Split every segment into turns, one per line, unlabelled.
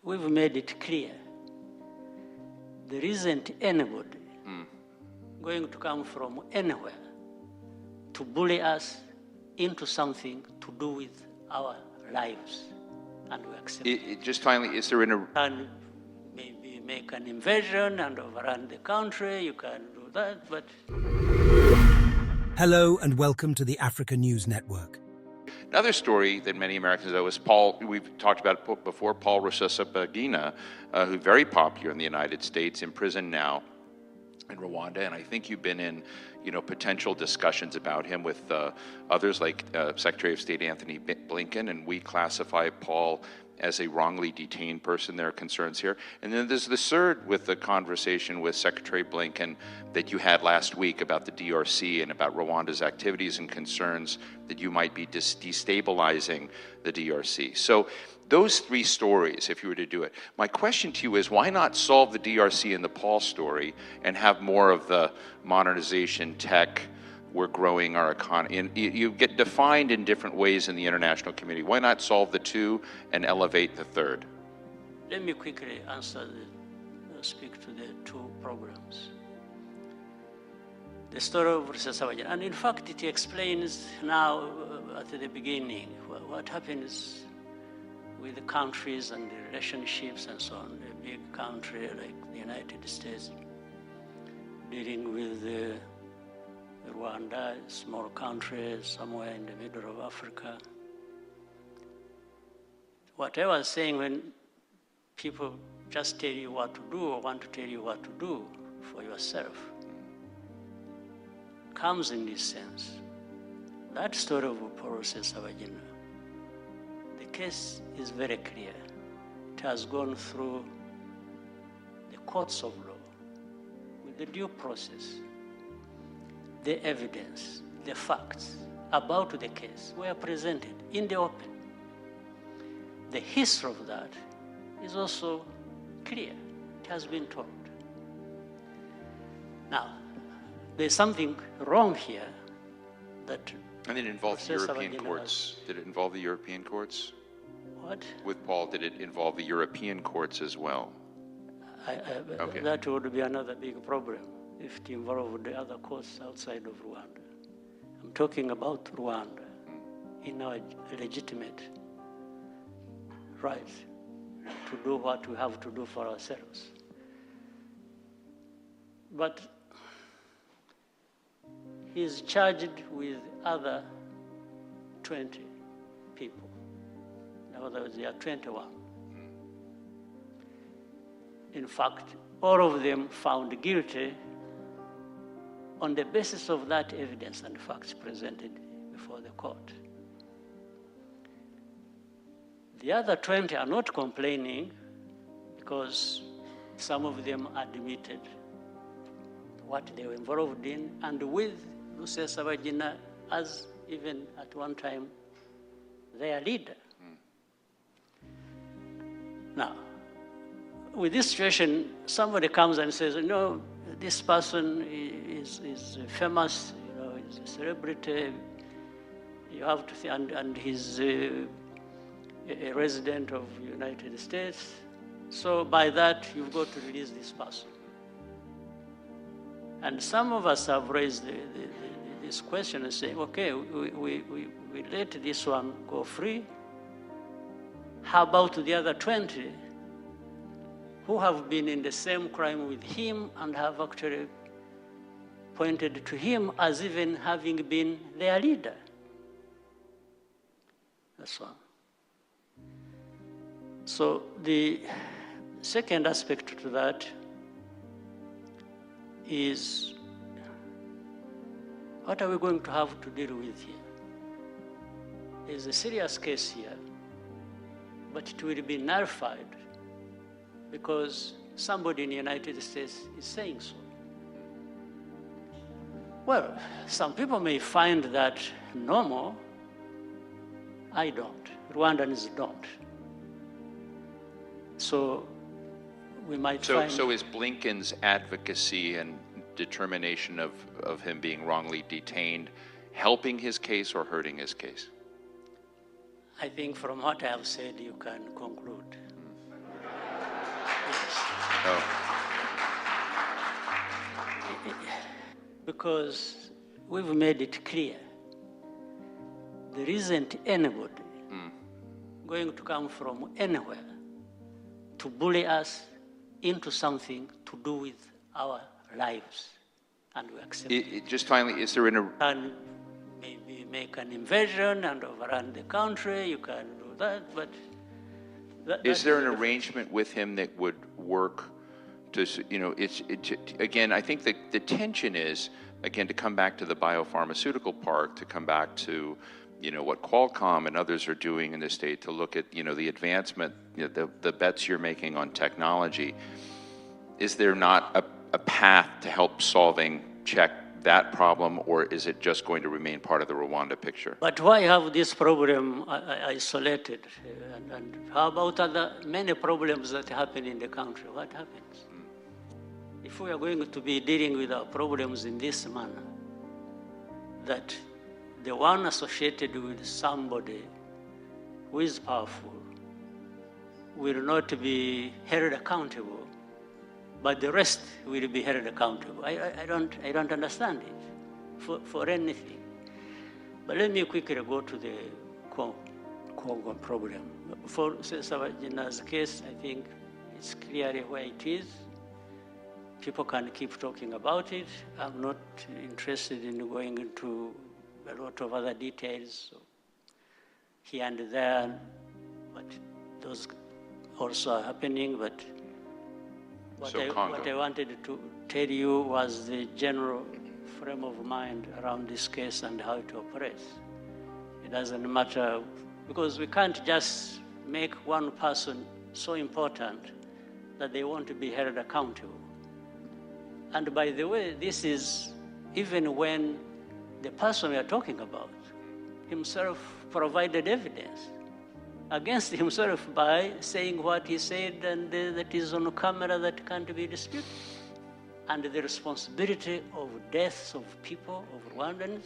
we've made it clear there isn't anybody going to come from anywhere to bully us into something to do with our lives, and we accept it.
Just finally, is there
And maybe make an invasion and overrun the country, you can do that, but...
Hello and welcome to the Africa News Network.
Another story that many Americans know is Paul, we've talked about it before, Paul Rusesabagina, who's very popular in the United States, in prison now in Rwanda, and I think you've been in, potential discussions about him with others like Secretary of State Anthony Blinken, and we classify Paul as a wrongly detained person. There are concerns here. And then there's the third with the conversation with Secretary Blinken that you had last week about the DRC and about Rwanda's activities and concerns that you might be destabilizing the DRC. So those three stories, if you were to do it, my question to you is, why not solve the DRC and the Paul story and have more of the modernization, tech, we're growing our economy? You get defined in different ways in the international community. Why not solve the two and elevate the third?
Let me quickly speak to the two programs. The story of Rusesabagina, and in fact it explains now at the beginning what happens with the countries and the relationships and so on. A big country like the United States dealing with Rwanda, a small country somewhere in the middle of Africa. What I was saying, when people just tell you what to do or want to tell you what to do for yourself, comes in this sense. That story of Paul Rusesabagina, the case is very clear. It has gone through the courts of law with the due process. The evidence, the facts about the case were presented in the open. The history of that is also clear. It has been told. Now, there's something wrong here that...
And it involved the European courts. Did it involve the European courts?
What?
With Paul, did it involve the European courts as well?
Okay. That would be another big problem if it involved the other courts outside of Rwanda. I'm talking about Rwanda in our legitimate right to do what we have to do for ourselves. But he's charged with other 20 people. In other words, there are 21. In fact, all of them found guilty on the basis of that evidence and facts presented before the court. The other 20 are not complaining because some of them admitted what they were involved in, and with Rusesabagina as even at one time their leader. Now, with this situation, somebody comes and says, this person is famous, he's a celebrity, you have to and he's a resident of the United States, so by that you've got to release this person. And some of us have raised this question and saying, okay, we let this one go free. How about the other 20 who have been in the same crime with him and have actually pointed to him as even having been their leader? That's one. So the second aspect to that is, what are we going to have to deal with here? There's a serious case here, but it will be nullified because somebody in the United States is saying so. Well, some people may find that normal. I don't. Rwandans don't. So we might find...
So is Blinken's advocacy and determination of him being wrongly detained helping his case or hurting his case?
I think from what I have said, you can conclude.
Oh.
Because we've made it clear there isn't anybody going to come from anywhere to bully us into something to do with our lives, and we accept it.
Just finally, is there
You can maybe make an invasion and overrun the country, you can do that, but...
Is there an arrangement with him that would work to, again, I think the tension is, again, to come back to the biopharmaceutical park, to come back to, what Qualcomm and others are doing in the state, to look at, the advancement, the bets you're making on technology. Is there not a path to help check that problem, or is it just going to remain part of the Rwanda picture?
But why have this problem isolated? And how about many problems that happen in the country? What happens? If we are going to be dealing with our problems in this manner, that the one associated with somebody who is powerful will not be held accountable, but the rest will be held accountable. I don't understand it for anything. But let me quickly go to the Congo problem. For Rusesabagina's case, I think it's clearly where it is. People can keep talking about it. I'm not interested in going into a lot of other details here and there, but those also are happening. But what I wanted to tell you was the general frame of mind around this case and how it operates. It doesn't matter, because we can't just make one person so important that they want to be held accountable. And by the way, this is even when the person we are talking about himself provided evidence against himself by saying what he said, and that is on camera, that can't be disputed. And the responsibility of deaths of people, of Rwandans,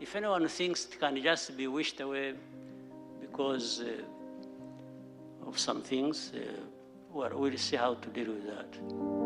if anyone thinks it can just be wished away because of some things, well, we'll see how to deal with that.